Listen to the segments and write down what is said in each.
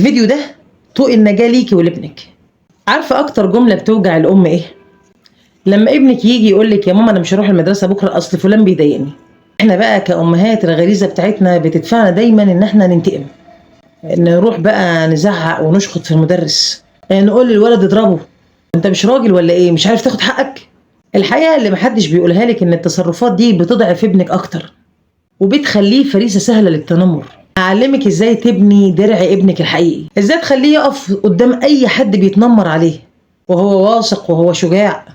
الفيديو ده طوق النجاة ليكي ولابنك. عارفة أكتر جملة بتوجع الأم إيه؟ لما ابنك يجي يقولك يا ماما أنا مش هروح المدرسة بكرة أصل فلان بيضايقني. إحنا بقى كأمهات الغريزة بتاعتنا بتدفعنا دايما إن إحنا ننتقم، نروح بقى نزعق ونشخط في المدرس، نقول للولد اضربه، أنت مش راجل ولا إيه؟ مش عارف تاخد حقك؟ الحقيقة اللي محدش بيقولها لك إن التصرفات دي بتضعف ابنك أكتر وبتخليه فريسة سهلة للتنمر. هعلمك ازاي تبني درع ابنك الحقيقي، ازاي تخليه يقف قدام اي حد بيتنمر عليه وهو واثق وهو شجاع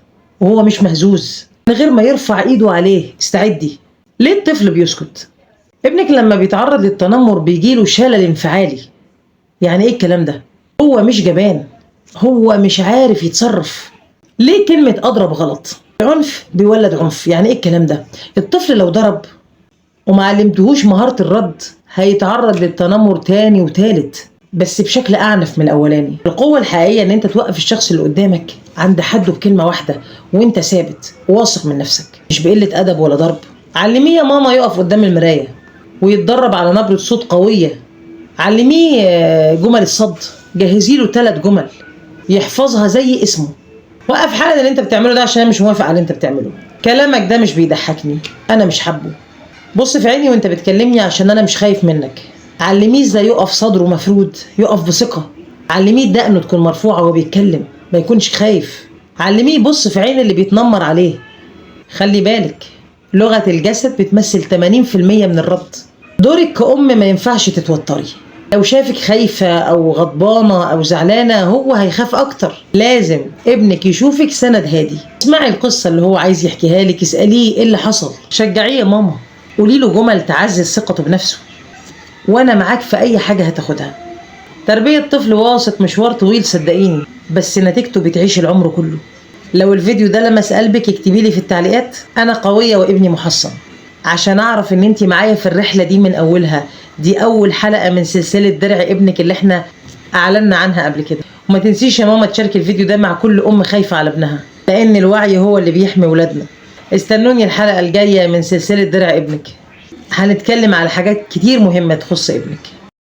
وهو مش مهزوز من غير ما يرفع ايده عليه. استعدي. ليه الطفل بيسكت؟ ابنك لما بيتعرض للتنمر بيجيله شلل انفعالي. يعني ايه الكلام ده؟ هو مش جبان، هو مش عارف يتصرف. ليه كلمة اضرب غلط؟ العنف بيولد عنف. يعني ايه الكلام ده؟ الطفل لو ضرب وما علمتهوش مهارة الرد هيتعرض للتنمر تاني وتالت بس بشكل أعنف من الأولاني. القوة الحقيقية إن أنت توقف الشخص اللي قدامك عند حده بكلمة واحدة وأنت ثابت واثق من نفسك، مش بقلة أدب ولا ضرب. علميه يا ماما يقف قدام المراية ويتدرب على نبرة صوت قوية. علميه جمل الصد، جهزيله 3 جمل يحفظها زي اسمه. وقف حالا اللي أنت بتعمله ده عشان مش موافق على اللي أنت بتعمله. كلامك ده مش بيضحكني، أنا مش حابه. بص في عيني وانت بتكلمني عشان انا مش خايف منك. علميه ازاي يقف صدره مفرود، يقف بثقة. علميه دقنه تكون مرفوعة وهو بيتكلم، ما يكونش خايف. علميه يبص في عين اللي بيتنمر عليه. خلي بالك لغة الجسد بتمثل 80% من الرد. دورك كأم ما ينفعش تتوتري. لو شافك خايفة أو غضبانة أو زعلانة هو هيخاف أكتر. لازم ابنك يشوفك سند هادي. اسمعي القصة اللي هو عايز يحكيها لك، اسأليه إيه اللي حصل، شجعيه يا ماما، قولي له جمل تعزز ثقته بنفسه، وانا معاك في اي حاجه هتاخدها. تربيه طفل واثق مشوار طويل صدقيني، بس نتيجته بتعيش العمر كله. لو الفيديو ده لمس قلبك اكتبي لي في التعليقات انا قويه وابني محصن، عشان اعرف ان انتي معايا في الرحله دي من اولها. دي اول حلقه من سلسله درع ابنك اللي احنا اعلنا عنها قبل كده. وما تنسيش يا ماما تشاركي الفيديو ده مع كل ام خايفه على ابنها، لان الوعي هو اللي بيحمي ولادنا. استنوني الحلقه الجايه من سلسله درع ابنك، هنتكلم على حاجات كتير مهمة تخص ابنك.